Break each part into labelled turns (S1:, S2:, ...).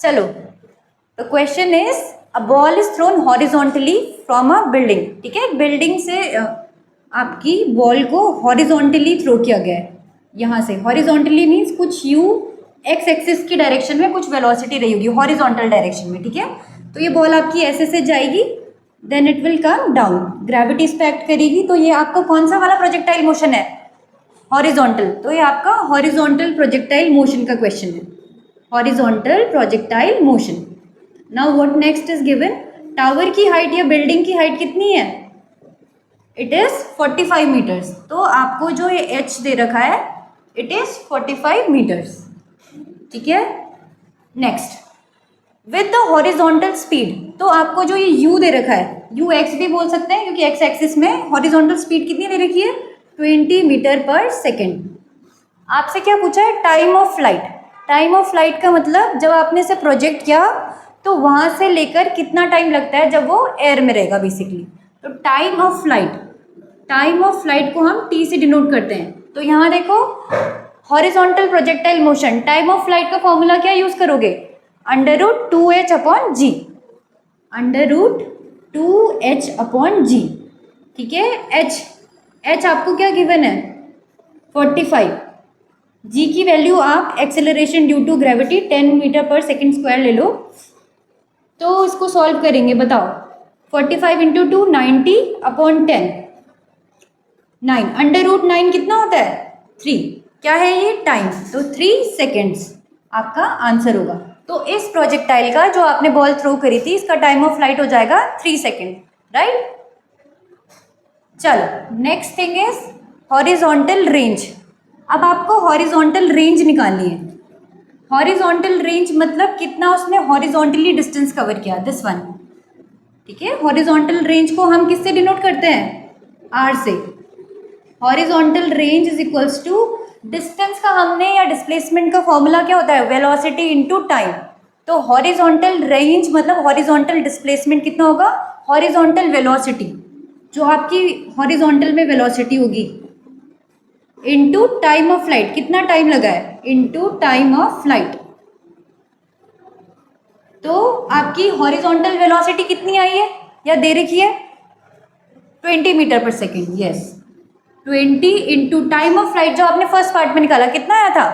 S1: चलो, the question is a ball is throne horizontally from a building. ठीक है, building से आपकी बॉल को हॉरिजॉन्टली थ्रो किया गया है। यहाँ से हॉरिजॉन्टली मीन्स कुछ यू एक्स एक्सिस की डायरेक्शन में कुछ वेलोसिटी रही होगी हॉरिजॉन्टल डायरेक्शन में। ठीक है, तो ये बॉल आपकी ऐसे से जाएगी, then it will come down, gravity इस पे एक्ट करेगी। तो ये आपका कौन सा वाला प्रोजेक्टाइल मोशन है? हॉरिजॉन्टल। तो ये आपका हॉरिजॉन्टल प्रोजेक्टाइल मोशन का क्वेश्चन है, horizontal projectile motion. Now what next is given, tower की हाइट या बिल्डिंग की हाइट कितनी है? It is 45 meters. तो आपको जो ये एच दे रखा है इट इज 45 मीटर्स। ठीक है, next with the horizontal speed. तो आपको जो ये यू दे रखा है, यू एक्स भी बोल सकते हैं क्योंकि एक्स एक्सिस में हॉरिजॉन्टल स्पीड कितनी दे रखी है? 20 मीटर पर सेकेंड। आपसे क्या पूछा है? Time of flight. Time of flight का मतलब जब आपने इसे प्रोजेक्ट किया तो वहाँ से लेकर कितना टाइम लगता है जब वो एयर में रहेगा बेसिकली। तो time of flight, time of flight को हम टी से डिनोट करते हैं। तो यहाँ देखो, horizontal projectile motion, time of flight का फॉर्मूला क्या यूज़ करोगे? √2h अपॉन जी, √2h अपॉन जी। ठीक है, एच आपको क्या गिवन है? 45। जी की वैल्यू आप acceleration due to gravity 10 meter पर सेकेंड स्क्वायर ले लो। तो इसको सॉल्व करेंगे, बताओ। 45 इंटू 2 90 अपॉन 10, 9, √9 कितना होता है? 3। क्या है ये? टाइम। तो 3 सेकेंड्स आपका आंसर होगा। तो इस प्रोजेक्टाइल का जो आपने बॉल थ्रो करी थी इसका टाइम ऑफ फ्लाइट हो जाएगा 3 सेकेंड, राइट। चलो, next thing is horizontal range. अब आपको हॉरिजॉन्टल रेंज निकालनी है। हॉरिजॉन्टल रेंज मतलब कितना उसने हॉरिजॉन्टली डिस्टेंस कवर किया, दिस वन। ठीक है, हॉरिजॉन्टल रेंज को हम किससे डिनोट करते हैं? आर से। Horizontal range is equals to distance का हमने या डिस्प्लेसमेंट का फॉर्मूला क्या होता है? Velocity into time. तो हॉरिजॉन्टल रेंज मतलब हॉरिजॉन्टल डिस्प्लेसमेंट कितना होगा? हॉरिजॉन्टल वेलोसिटी, जो आपकी हॉरिजॉन्टल में वेलोसिटी होगी, इनटू टाइम ऑफ फ्लाइट। कितना टाइम लगा है? Into time of flight. तो आपकी हॉरिजॉन्टल वेलोसिटी कितनी आई है या दे रखी है? 20 मीटर पर second. Yes, 20 into time of flight जो आपने फर्स्ट पार्ट में निकाला कितना आया था?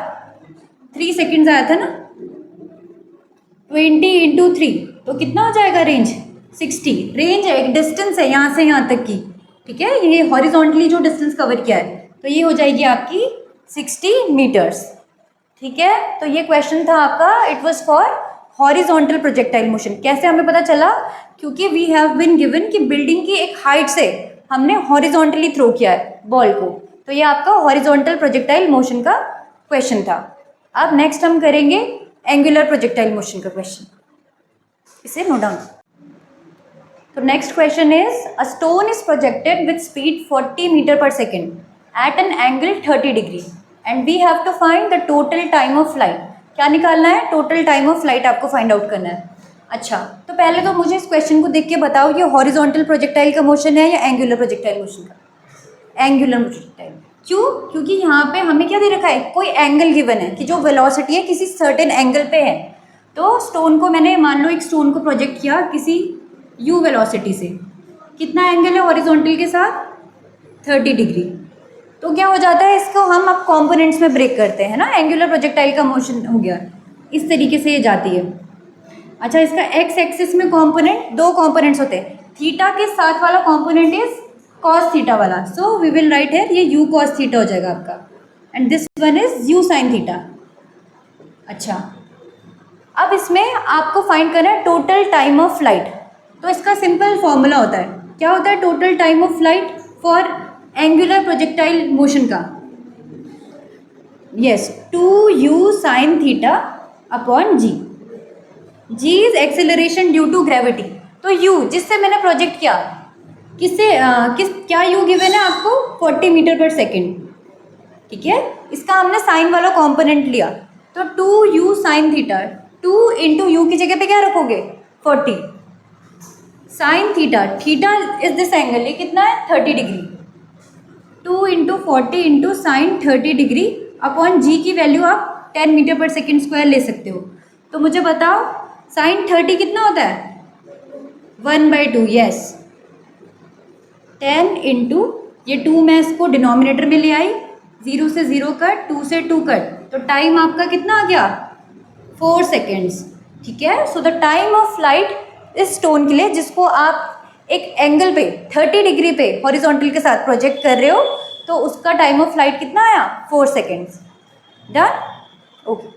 S1: 3 सेकेंड्स आया था ना। 20 इंटू 3 तो कितना हो जाएगा? रेंज 60। रेंज एक डिस्टेंस है यहाँ से यहाँ तक की। ठीक है, ये हॉरिजॉन्टली जो डिस्टेंस कवर किया है तो ये हो जाएगी आपकी 60 मीटर्स। ठीक है, तो ये क्वेश्चन था आपका, it was for horizontal projectile motion. कैसे हमें पता चला? क्योंकि वी हैव बीन गिवन कि बिल्डिंग की एक हाइट से हमने हॉरिजॉन्टली थ्रो किया है बॉल को, तो ये आपका हॉरिजॉन्टल प्रोजेक्टाइल मोशन का क्वेश्चन था। अब नेक्स्ट हम करेंगे एंगुलर प्रोजेक्टाइल मोशन का क्वेश्चन, इसे नोट डाउन। तो next question is a stone is projected with speed 40 metre पर second at an angle 30 degree and we have to find the total time of flight. क्या निकालना है? Total time of flight आपको find out करना है। अच्छा, तो पहले तो मुझे इस क्वेश्चन को देख के बताओ, ये हॉरिजॉन्टल प्रोजेक्टाइल का मोशन है या एंगुलर प्रोजेक्टाइल मोशन का? Angular projectile. क्यों? क्योंकि यहाँ पे हमें क्या दे रखा है? कोई एंगल गिवन है कि जो वेलोसिटी है किसी सर्टेन एंगल पे है। तो स्टोन को मैंने, मान लो एक स्टोन को प्रोजेक्ट किया किसी यू वेलोसिटी से, कितना एंगल है हॉरिजॉन्टल के साथ? 30 डिग्री। तो क्या हो जाता है, इसको हम अब कंपोनेंट्स में ब्रेक करते हैं ना। एंगुलर प्रोजेक्टाइल का मोशन हो गया इस तरीके से, ये जाती है। अच्छा, इसका एक्स एक्सिस में कंपोनेंट, दो कंपोनेंट्स होते हैं। थीटा के साथ वाला कंपोनेंट इज कॉस थीटा वाला, so we will write here, ये यू कॉस थीटा हो जाएगा आपका, and this one is U sine theta. अच्छा, अब इसमें आपको फाइंड करना है टोटल टाइम ऑफ फ्लाइट। तो इसका सिंपल फॉर्मूला होता है, क्या होता है total time of flight for angular projectile motion का? Yes, 2u sine theta upon G. G is acceleration due to gravity. तो u जिससे मैंने प्रोजेक्ट किया, किससे क्या u गिवन है आपको? 40 मीटर पर सेकेंड। ठीक है, इसका हमने साइन वाला कॉम्पोनेंट लिया, तो 2u sine theta, 2 into you की जगह पे क्या रखोगे? 40 sine theta, theta is this angle, ये कितना है? 30 degree. 2 into 40 into sine 30 degree upon G की वैल्यू आप 10 मीटर पर सेकेंड स्क्वायर ले सकते हो। तो मुझे बताओ साइन 30 कितना होता है 1/2, यस 10 इंटू ये 2 मैं इसको डिनोमिनेटर में ले आई, 0 से 0 कट, 2 से 2 कट, तो टाइम आपका कितना आ गया 4 सेकेंड्स। ठीक है, so the time of flight इस स्टोन के लिए जिसको आप एक एंगल पे 30 डिग्री पे हॉरिजॉन्टल के साथ प्रोजेक्ट कर रहे हो, तो उसका टाइम ऑफ फ्लाइट कितना आया 4 सेकेंड्स। Done, okay.